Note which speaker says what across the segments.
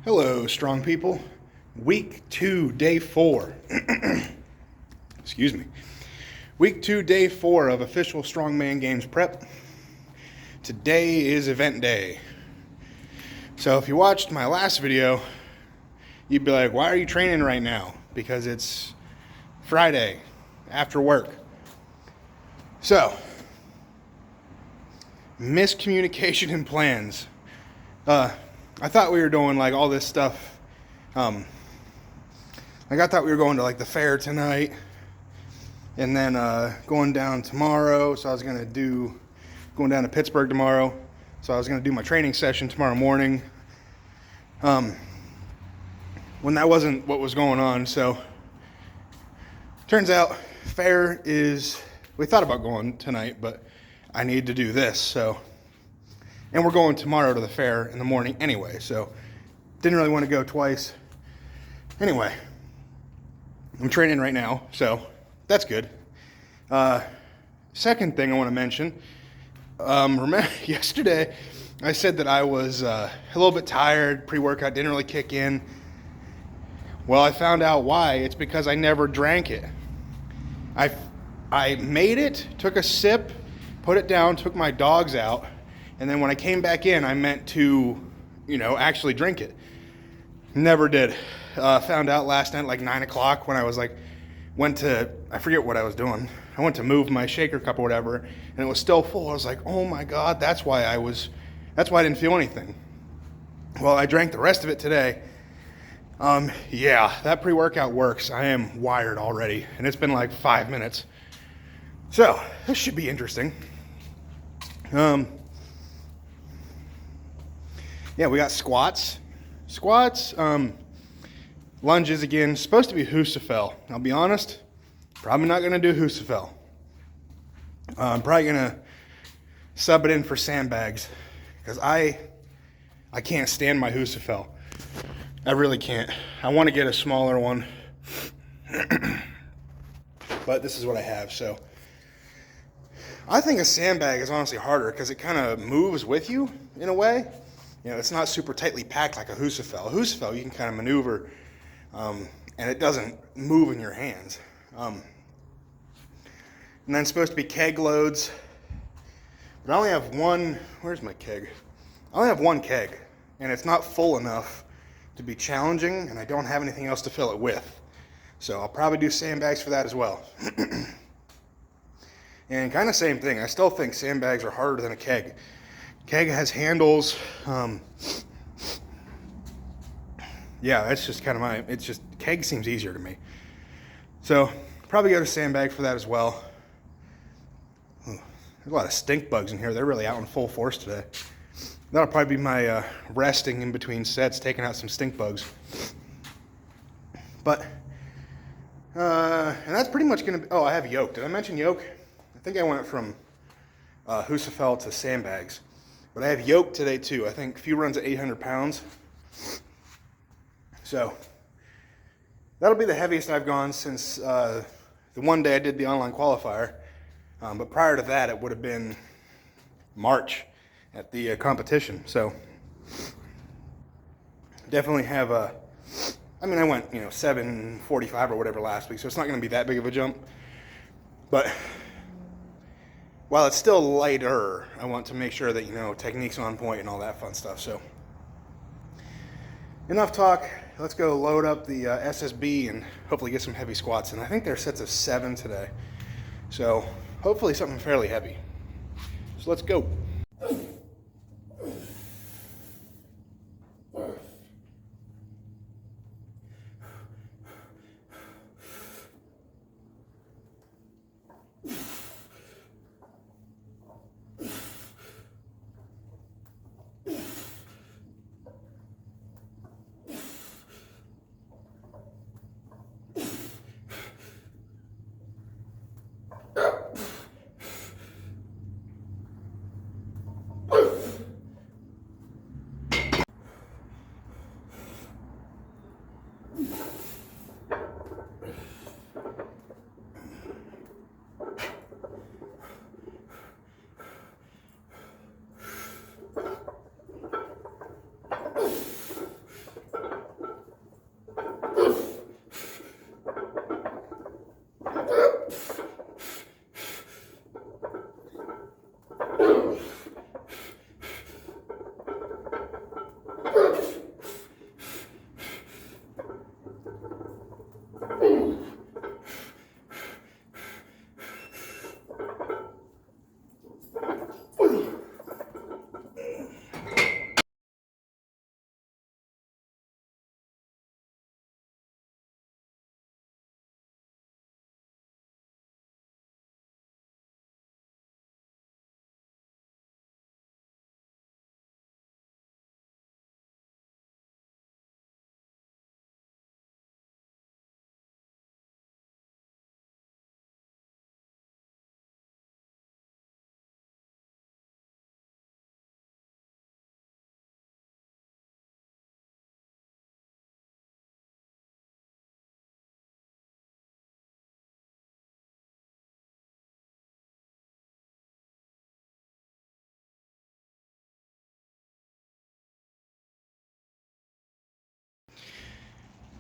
Speaker 1: Hello, strong people. Week 2, day 4. Excuse me. Week 2, day 4 of official Strongman Games prep. Today is event day. So if you watched my last video, you'd be like, why are you training right now? Because it's Friday after work. So, miscommunication in plans. I thought we were doing like all this stuff. I thought we were going to like the fair tonight, and then going down tomorrow. So I was going down to Pittsburgh tomorrow. So I was gonna do my training session tomorrow morning. When that wasn't what was going on, so turns out fair is. We thought about going tonight, but I need to do this. So. And we're going tomorrow to the fair in the morning anyway, so didn't really want to go twice. Anyway, I'm training right now, so that's good. Second thing I want to mention, remember yesterday I said that I was a little bit tired, pre-workout didn't really kick in. Well, I found out why. It's because I never drank it. I made it, took a sip, put it down, took my dogs out, and then when I came back in, I meant to, actually drink it. Never did. Found out last night, like 9 o'clock, when I was like, I forget what I was doing. I went to move my shaker cup or whatever, and it was still full. I was like, oh my God, that's why I didn't feel anything. Well, I drank the rest of it today. Yeah, that pre-workout works. I am wired already, and it's been like 5 minutes. So, this should be interesting. Yeah, we got squats. Lunges again. Supposed to be Husafel. I'll be honest, probably not going to do Husafel. I'm probably going to sub it in for sandbags because I can't stand my Husafel. I really can't. I want to get a smaller one, but this is what I have. So I think a sandbag is honestly harder because it kind of moves with you in a way. It's not super tightly packed like a Husafel. A Husafel, you can kind of maneuver, and it doesn't move in your hands. And then it's supposed to be keg loads, but I only have one. Where's my keg? I only have one keg, and it's not full enough to be challenging, and I don't have anything else to fill it with. So I'll probably do sandbags for that as well. And kind of same thing. I still think sandbags are harder than a keg. Keg has handles. Yeah, that's just kind of keg seems easier to me. So probably go to sandbag for that as well. Ooh, there's a lot of stink bugs in here. They're really out in full force today. That'll probably be my resting in between sets, taking out some stink bugs. But, and that's pretty much going to be, I have yoke. Did I mention yoke? I think I went from Husafel to sandbags. But I have yoke today too. I think a few runs at 800 pounds. So that'll be the heaviest I've gone since the one day I did the online qualifier. But prior to that, it would have been March at the competition. So definitely have I went 745 or whatever last week, so it's not going to be that big of a jump. But while it's still lighter, I want to make sure that, technique's on point and all that fun stuff. So, enough talk. Let's go load up the SSB and hopefully get some heavy squats. And I think there are sets of 7 today. So, hopefully something fairly heavy. So, let's go.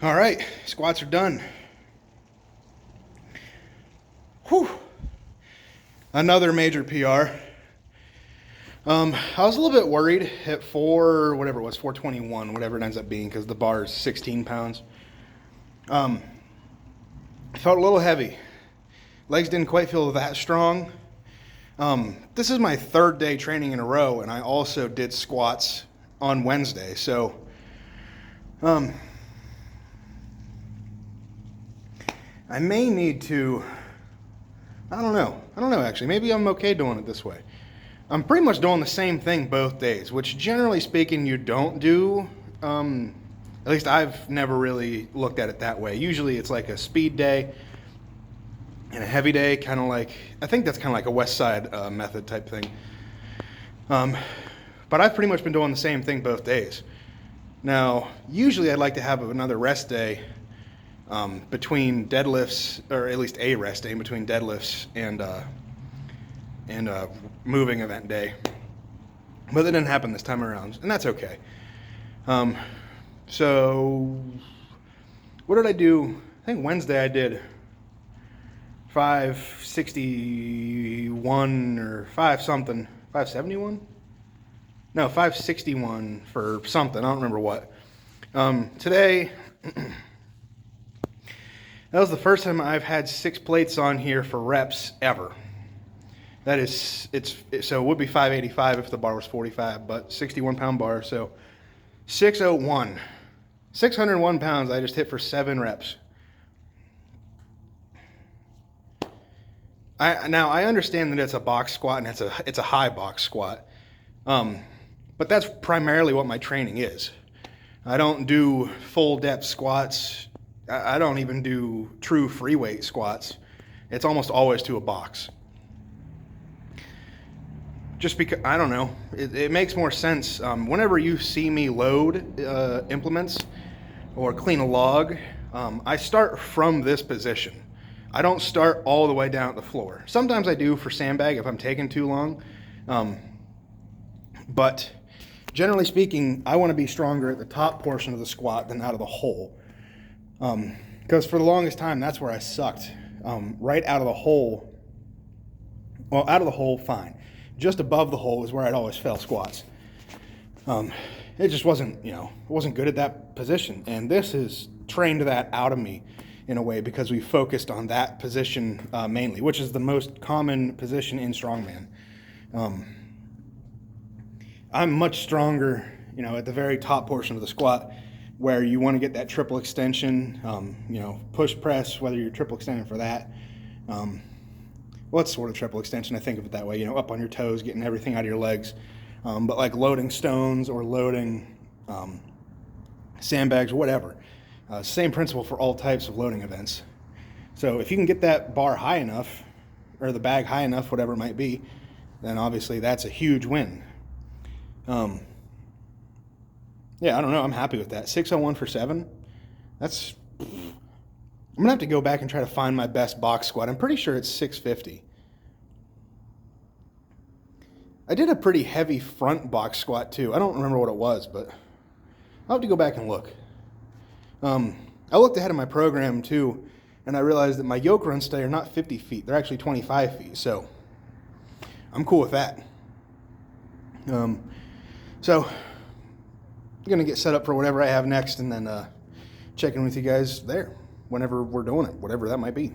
Speaker 1: All right, squats are done. Whew. Another major PR. I was a little bit worried at 421, whatever it ends up being, because the bar is 16 pounds. It felt a little heavy. Legs didn't quite feel that strong. This is my third day training in a row, and I also did squats on Wednesday. So, I may need to, I don't know actually. Maybe I'm okay doing it this way. I'm pretty much doing the same thing both days, which generally speaking you don't do. At least I've never really looked at it that way. Usually it's like a speed day and a heavy day, kind of like, I think that's kind of like a West Side method type thing. But I've pretty much been doing the same thing both days. Now, usually I'd like to have another rest day between deadlifts, or at least a rest day in between deadlifts and moving event day. But that didn't happen this time around, and that's okay. So what did I do? I think Wednesday I did 561 or 571? No, 561 for something. I don't remember what. Today, that was the first time I've had 6 plates on here for reps ever. That is, so it would be 585 if the bar was 45, but 61 pound bar, so 601. 601 pounds I just hit for 7 reps. Now I understand that it's a box squat and it's a high box squat, but that's primarily what my training is. I don't do full depth squats. I don't even do true free weight squats. It's almost always to a box. Just because, I don't know, it makes more sense. Whenever you see me load implements or clean a log, I start from this position. I don't start all the way down at the floor. Sometimes I do for sandbag if I'm taking too long. But generally speaking, I want to be stronger at the top portion of the squat than out of the hole. Because for the longest time, that's where I sucked. Right out of the hole, well, out of the hole, fine. Just above the hole is where I'd always fail squats. It just wasn't, wasn't good at that position. And this has trained that out of me in a way because we focused on that position mainly, which is the most common position in Strongman. I'm much stronger, at the very top portion of the squat where you want to get that triple extension, push press, whether you're triple extending for that. Well, it's sort of triple extension. I think of it that way, up on your toes, getting everything out of your legs. But like loading stones or loading sandbags or whatever. Same principle for all types of loading events. So if you can get that bar high enough, or the bag high enough, whatever it might be, then obviously that's a huge win. Yeah, I don't know. I'm happy with that. 601 for 7. That's... I'm going to have to go back and try to find my best box squat. I'm pretty sure it's 650. I did a pretty heavy front box squat too. I don't remember what it was, but I'll have to go back and look. I looked ahead of my program too, and I realized that my yoke runs today are not 50 feet. They're actually 25 feet, so I'm cool with that. So gonna get set up for whatever I have next, and then check in with you guys there whenever we're doing it, whatever that might be.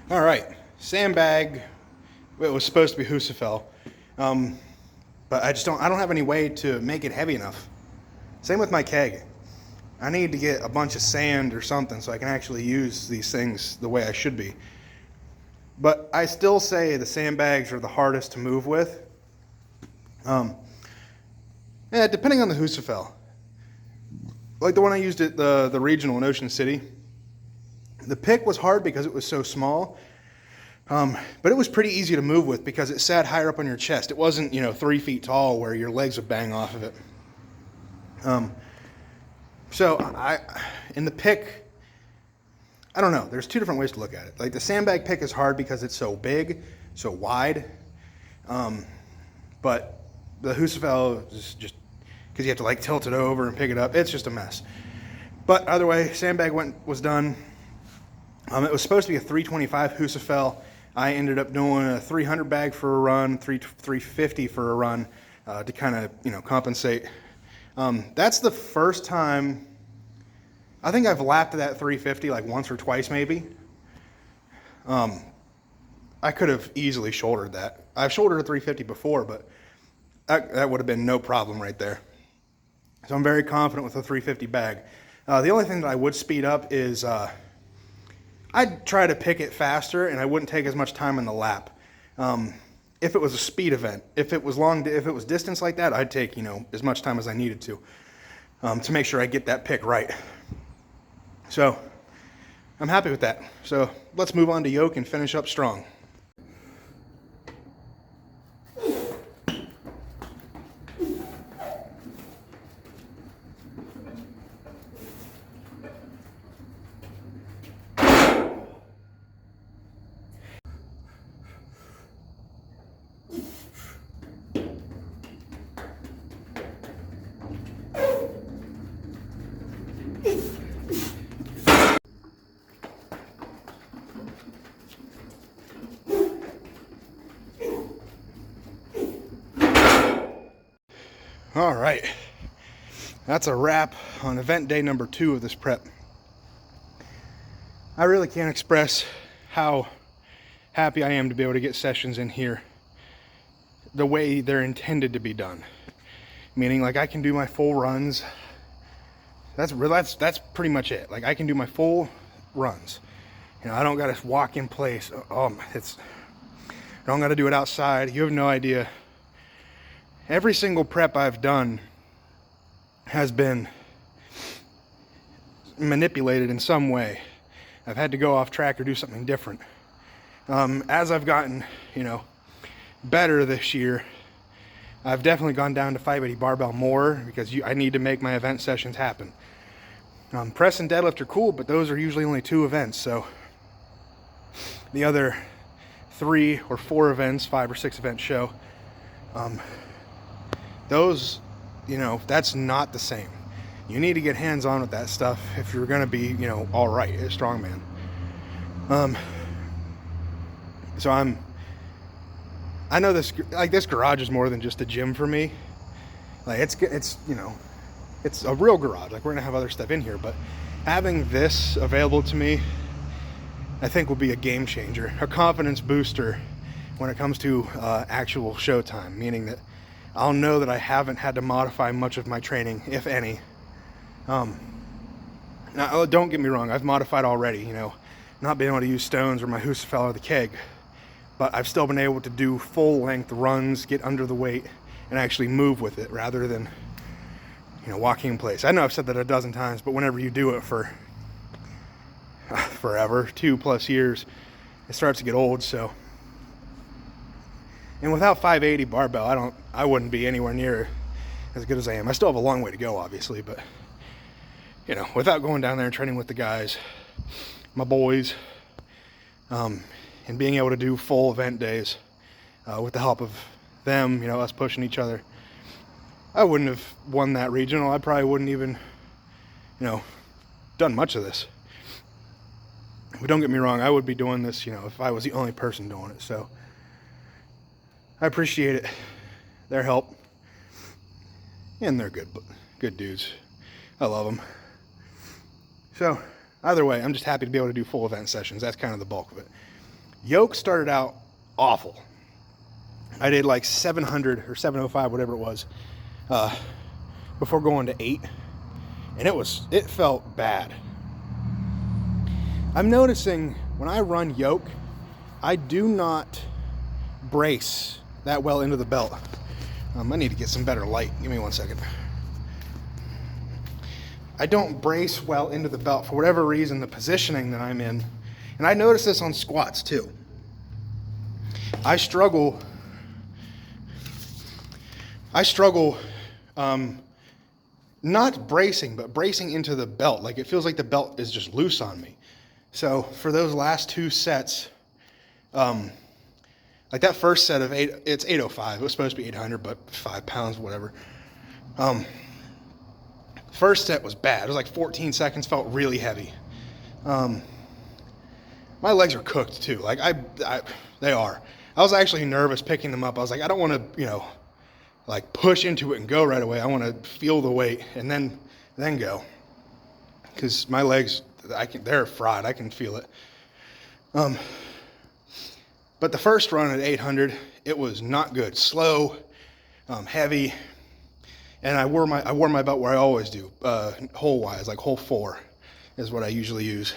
Speaker 1: All right, sandbag. It was supposed to be Husafell, but I don't have any way to make it heavy enough. Same with my keg. I need to get a bunch of sand or something so I can actually use these things the way I should be. But I still say the sandbags are the hardest to move with. Yeah, depending on the Husafell. Like the one I used at the regional in Ocean City. The pick was hard because it was so small, but it was pretty easy to move with because it sat higher up on your chest. It wasn't, 3 feet tall where your legs would bang off of it. So in the pick, I don't know. There's two different ways to look at it. Like the sandbag pick is hard because it's so big, so wide. But the Husafell is just because you have to like tilt it over and pick it up. It's just a mess. But either way, sandbag was done. It was supposed to be a 325 Husafell. I ended up doing a 300 bag for a run, 350 for a run to kind of compensate. That's the first time I think I've lapped that 350 like once or twice maybe. I could have easily shouldered that. I've shouldered a 350 before, but that would have been no problem right there. So I'm very confident with a 350 bag. The only thing that I would speed up is I'd try to pick it faster, and I wouldn't take as much time in the lap. If it was a speed event, if it was distance like that, I'd take as much time as I needed to make sure I get that pick right. So I'm happy with that. So let's move on to yoke and finish up strong. All right, that's a wrap on event day number 2 of this prep. I really can't express how happy I am to be able to get sessions in here the way they're intended to be done. Meaning like I can do my full runs. That's pretty much it. Like I can do my full runs. I don't gotta walk in place. I don't gotta do it outside. You have no idea. Every single prep I've done has been manipulated in some way. I've had to go off track or do something different. As I've gotten, better this year, I've definitely gone down to 580 barbell more because I need to make my event sessions happen. Press and deadlift are cool, but those are usually only 2 events. So the other 3 or 4 events, 5 or 6 event show, those, that's not the same. You need to get hands-on with that stuff if you're going to be, all right at Strongman. So I know this garage is more than just a gym for me. Like it's a real garage. Like we're going to have other stuff in here, but having this available to me I think will be a game changer, a confidence booster when it comes to actual showtime, meaning that I'll know that I haven't had to modify much of my training, if any. Now, don't get me wrong, I've modified already, you know, not being able to use stones or my Husafell or the keg, but I've still been able to do full length runs, get under the weight, and actually move with it rather than, you know, walking in place. I know I've said that a dozen times, but whenever you do it for forever, 2+ years, it starts to get old. So, and without 580 barbell, I wouldn't be anywhere near as good as I am. I still have a long way to go, obviously, but you know, without going down there and training with the guys, my boys, and being able to do full event days with the help of them, you know, us pushing each other, I wouldn't have won that regional. I probably wouldn't even, you know, done much of this. But don't get me wrong, I would be doing this, you know, if I was the only person doing it. So I appreciate it, their help, and they're good dudes. I love them. So either way, I'm just happy to be able to do full event sessions. That's kind of the bulk of it. Yoke started out awful. I did like 700 or 705, whatever it was, before going to 8, and it felt bad. I'm noticing when I run yoke, I do not brace that well into the belt. I need to get some better light. Give me 1 second. I don't brace well into the belt for whatever reason, the positioning that I'm in. And I notice this on squats too. I struggle not bracing, but bracing into the belt. Like it feels like the belt is just loose on me. So for those last 2 sets, like that first set of 8, it's 805. It was supposed to be 800, but 5 pounds, whatever. First set was bad. It was like 14 seconds, felt really heavy. My legs are cooked too. Like they are. I was actually nervous picking them up. I was like, I don't want to, you know, like push into it and go right away. I want to feel the weight and then go. Because my legs, they're fried. I can feel it. But the first run at 800, it was not good. Slow, heavy. And I wore my belt where I always do, hole wise, like hole 4 is what I usually use.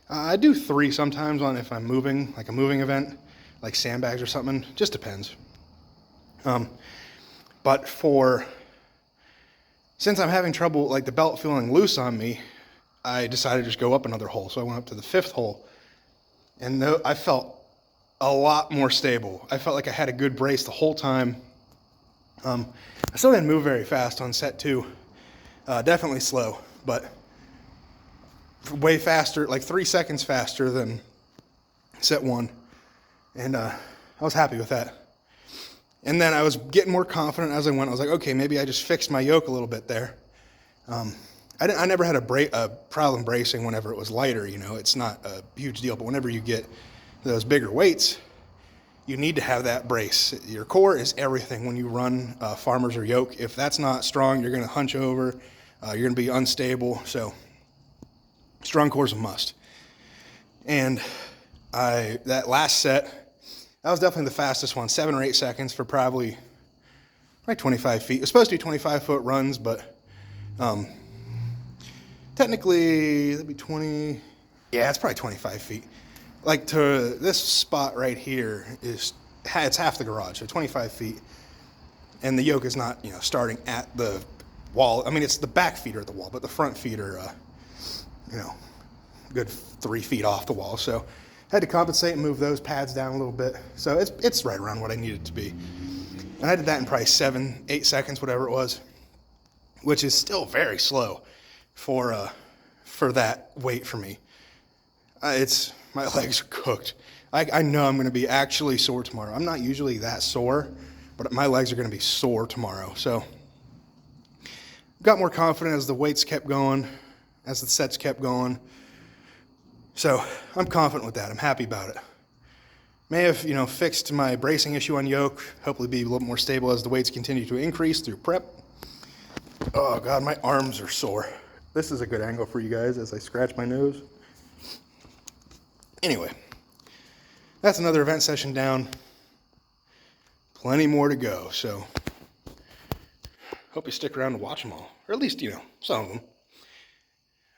Speaker 1: I do 3 sometimes on if I'm moving, like a moving event, like sandbags or something. Just depends. But since I'm having trouble, like the belt feeling loose on me, I decided to just go up another hole. So I went up to the 5th hole, and I felt a lot more stable. I felt like I had a good brace the whole time. I still didn't move very fast on set 2. Definitely slow, but way faster, like 3 seconds faster than set 1. And I was happy with that. And then I was getting more confident as I went. I was like, okay, maybe I just fixed my yoke a little bit there. I never had a problem bracing whenever it was lighter, you know. It's not a huge deal, but whenever you get those bigger weights, you need to have that brace. Your core is everything when you run farmers or yoke. If that's not strong, you're going to hunch over. You're going to be unstable. So strong core is a must. And that last set, that was definitely the fastest one, 7 or 8 seconds for probably 25 feet. It was supposed to be 25-foot runs, but technically that'd be 20. Yeah, it's probably 25 feet. Like to this spot right here it's half the garage, so 25 feet. And the yoke is not, you know, starting at the wall. I mean, it's the back feet are at the wall, but the front feet are, you know, good 3 feet off the wall. So I had to compensate and move those pads down a little bit. So it's right around what I needed it to be. And I did that in probably 7, 8 seconds, whatever it was, which is still very slow for that weight for me. My legs are cooked. I know I'm going to be actually sore tomorrow. I'm not usually that sore, but my legs are going to be sore tomorrow. So got more confident as the weights kept going, as the sets kept going. So I'm confident with that. I'm happy about it. May have, you know, fixed my bracing issue on yoke. Hopefully be a little more stable as the weights continue to increase through prep. Oh God, my arms are sore. This is a good angle for you guys as I scratch my nose. Anyway, that's another event session down. Plenty more to go, so hope you stick around to watch them all, or at least, some of them.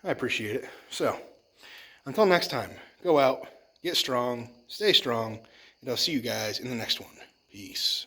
Speaker 1: I appreciate it. So, until next time, go out, get strong, stay strong, and I'll see you guys in the next one. Peace.